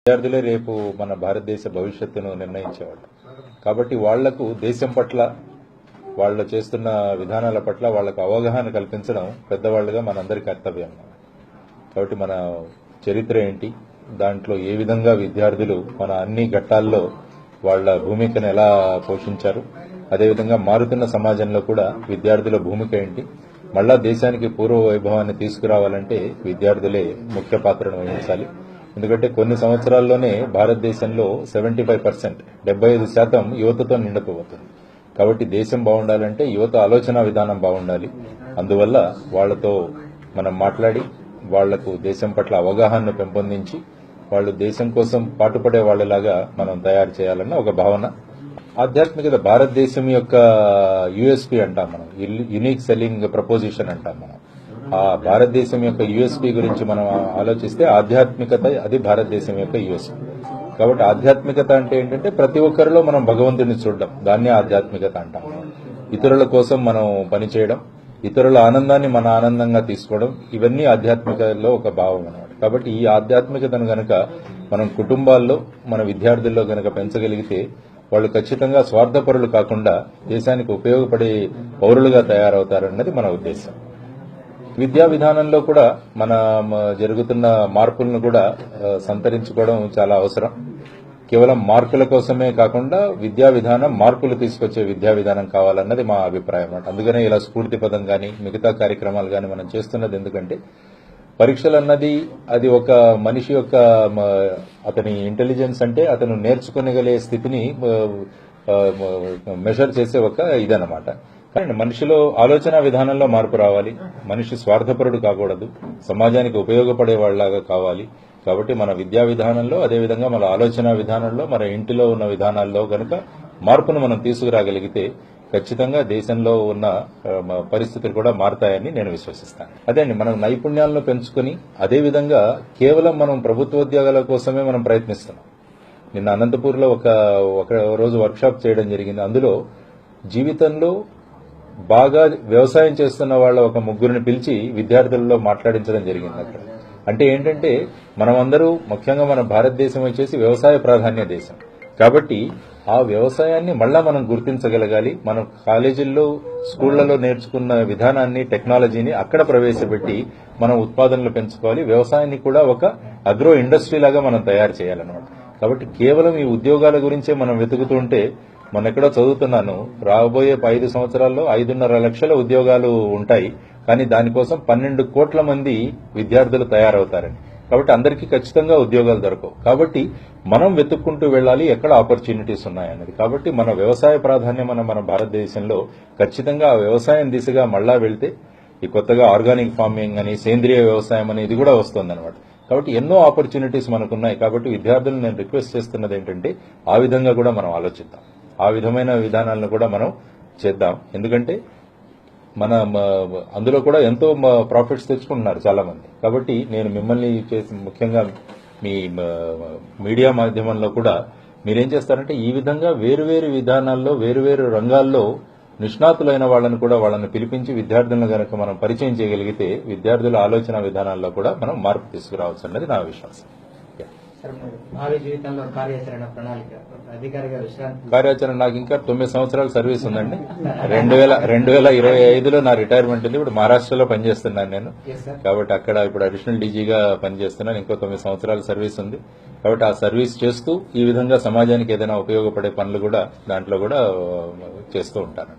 విద్యార్థులే రేపు మన భారతదేశ భవిష్యత్తును నిర్ణయించేవాళ్ళు. కాబట్టి వాళ్లకు దేశం పట్ల వాళ్ళు చేస్తున్న విధానాల పట్ల వాళ్లకు అవగాహన కల్పించడం పెద్దవాళ్లుగా మనందరి కర్తవ్యం. కాబట్టి మన చరిత్ర ఏంటి, దాంట్లో ఏ విధంగా విద్యార్థులు మన అన్ని ఘట్టాల్లో వాళ్ల భూమికను ఎలా పోషించారు, అదేవిధంగా మారుతున్న సమాజంలో కూడా విద్యార్థుల భూమిక ఏంటి, మళ్లా దేశానికి పూర్వ వైభవాన్ని తీసుకురావాలంటే విద్యార్థులే ముఖ్య పాత్రను వహించాలి. ఎందుకంటే కొన్ని సంవత్సరాల్లోనే భారతదేశంలో 75% 75% యువతతో నిండిపోతుంది. కాబట్టి దేశం బాగుండాలంటే యువత ఆలోచన విధానం బాగుండాలి. అందువల్ల వాళ్లతో మనం మాట్లాడి వాళ్లకు దేశం పట్ల అవగాహనను పెంపొందించి వాళ్ళు దేశం కోసం పాటుపడే వాళ్లలాగా మనం తయారు చేయాలన్న ఒక భావన. ఆధ్యాత్మికత భారతదేశం యొక్క యూఎస్పీ అంటాం మనం, యూనిక్ సెల్లింగ్ ప్రపోజిషన్ అంటాం మనం. ఆ భారతదేశం యొక్క యూఎస్పీ గురించి మనం ఆలోచిస్తే ఆధ్యాత్మికత అది భారతదేశం యొక్క యూఎస్పీ. కాబట్టి ఆధ్యాత్మికత అంటే ఏంటంటే ప్రతి ఒక్కరిలో మనం భగవంతుడిని చూడడం, దాన్నే ఆధ్యాత్మికత అంటాం. ఇతరుల కోసం మనం పనిచేయడం, ఇతరుల ఆనందాన్ని మన ఆనందంగా తీసుకోవడం, ఇవన్నీ ఆధ్యాత్మికతలో ఒక భావం అన్నమాట. కాబట్టి ఈ ఆధ్యాత్మికతను గనక మనం కుటుంబాల్లో మన విద్యార్థుల్లో గనక పెంచగలిగితే వాళ్ళు ఖచ్చితంగా స్వార్థపరులు కాకుండా దేశానికి ఉపయోగపడే పౌరులుగా తయారవుతారన్నది మన ఉద్దేశం. విద్యా విధానంలో కూడా మన జరుగుతున్న మార్పులను కూడా సంతరించుకోవడం చాలా అవసరం. కేవలం మార్కుల కోసమే కాకుండా విద్యా విధానం మార్పులు తీసుకొచ్చే విద్యా విధానం కావాలన్నది మా అభిప్రాయం. అందుకనే ఇలా స్ఫూర్తి పదం కానీ మిగతా కార్యక్రమాలు కానీ మనం చేస్తున్నది. ఎందుకంటే పరీక్షలు అన్నది అది ఒక మనిషి యొక్క అతని ఇంటెలిజెన్స్ అంటే అతను నేర్చుకునగలే స్థితిని మెజర్ చేసే ఒక ఇదన్నమాట. కానీ మనిషిలో ఆలోచన విధానంలో మార్పు రావాలి. మనిషి స్వార్థపరుడు కాకూడదు, సమాజానికి ఉపయోగపడే వాళ్ళలాగా కావాలి. కాబట్టి మన విద్యా విధానంలో, అదేవిధంగా మన ఆలోచన విధానంలో, మన ఇంటిలో ఉన్న విధానాల్లో గనక మార్పును మనం తీసుకురాగలిగితే ఖచ్చితంగా దేశంలో ఉన్న పరిస్థితులు కూడా మారతాయని నేను విశ్వసిస్తాను. అదే అండి, మనం నైపుణ్యాలను పెంచుకుని అదేవిధంగా కేవలం మనం ప్రభుత్వోద్యోగాల కోసమే మనం ప్రయత్నిస్తున్నాం. నిన్న అనంతపూర్లో ఒక రోజు వర్క్షాప్ చేయడం జరిగింది. అందులో జీవితంలో బాగా వ్యవసాయం చేస్తున్న వాళ్ళ ఒక ముగ్గురిని పిలిచి విద్యార్థులలో మాట్లాడించడం జరిగింది అక్కడ. అంటే ఏంటంటే మనమందరూ ముఖ్యంగా మన భారతదేశం వచ్చేసి వ్యవసాయ ప్రాధాన్య దేశం. కాబట్టి ఆ వ్యవసాయాన్ని మళ్ళా మనం గుర్తించగలగాలి. మనం కాలేజీల్లో, స్కూళ్లలో నేర్చుకున్న విధానాన్ని, టెక్నాలజీని అక్కడ ప్రవేశపెట్టి మనం ఉత్పాదనలు పెంచుకోవాలి. వ్యవసాయాన్ని కూడా ఒక అగ్రో ఇండస్ట్రీ లాగా మనం తయారు చేయాలన్నమాట. కాబట్టి కేవలం ఈ ఉద్యోగాల గురించే మనం వెతుకుతుంటే, మొన్న ఎక్కడో చదువుతున్నాను, రాబోయే 5 సంవత్సరాల్లో 5.5 లక్షల ఉద్యోగాలు ఉంటాయి, కానీ దానికోసం 12 కోట్ల మంది విద్యార్థులు తయారవుతారని. కాబట్టి అందరికీ ఖచ్చితంగా ఉద్యోగాలు దొరకవు. కాబట్టి మనం వెతుక్కుంటూ వెళ్లాలి ఎక్కడ ఆపర్చునిటీస్ ఉన్నాయన్నది. కాబట్టి మన వ్యవసాయ ప్రాధాన్యం మన భారతదేశంలో ఖచ్చితంగా ఆ వ్యవసాయం దిశగా మళ్లా వెళ్తే ఈ కొత్తగా ఆర్గానిక్ ఫార్మింగ్ అని, సేంద్రియ వ్యవసాయం అని ఇది కూడా వస్తుందన్నమాట. కాబట్టి ఎన్నో ఆపర్చునిటీస్ మనకున్నాయి. కాబట్టి విద్యార్థులను నేను రిక్వెస్ట్ చేస్తున్నది ఏంటంటే ఆ విధంగా కూడా మనం ఆలోచిద్దాం, ఆ విధమైన విధానాలను కూడా మనం చేద్దాం. ఎందుకంటే మన అందులో కూడా ఎంతో ప్రాఫిట్స్ తెచ్చుకుంటున్నారు చాలా మంది. కాబట్టి నేను మిమ్మల్ని చేసి ముఖ్యంగా మీ మీడియా మాధ్యమంలో కూడా మీరేం చేస్తారంటే ఈ విధంగా వేరువేరు విధానాల్లో, వేరువేరు రంగాల్లో నిష్ణాతులైన వాళ్ళని కూడా వాళ్ళని పిలిపించి విద్యార్థులను గనక మనం పరిచయం చేయగలిగితే విద్యార్థుల ఆలోచన విధానాల్లో కూడా మనం మార్పు తీసుకురావచ్చు అన్నది నా విశ్వాసం. కార్యాచరణ నాకు ఇంకా 9 సంవత్సరాల సర్వీస్ ఉందండి. 2025లో నా రిటైర్మెంట్ ఉంది. ఇప్పుడు మహారాష్ట్రలో పనిచేస్తున్నాను నేను. కాబట్టి అక్కడ ఇప్పుడు అడిషనల్ డీజీగా పనిచేస్తున్నాను. ఇంకో 9 సంవత్సరాల సర్వీస్ ఉంది. కాబట్టి ఆ సర్వీస్ చేస్తూ ఈ విధంగా సమాజానికి ఏదైనా ఉపయోగపడే పనులు కూడా దాంట్లో కూడా చేస్తూ ఉంటాను.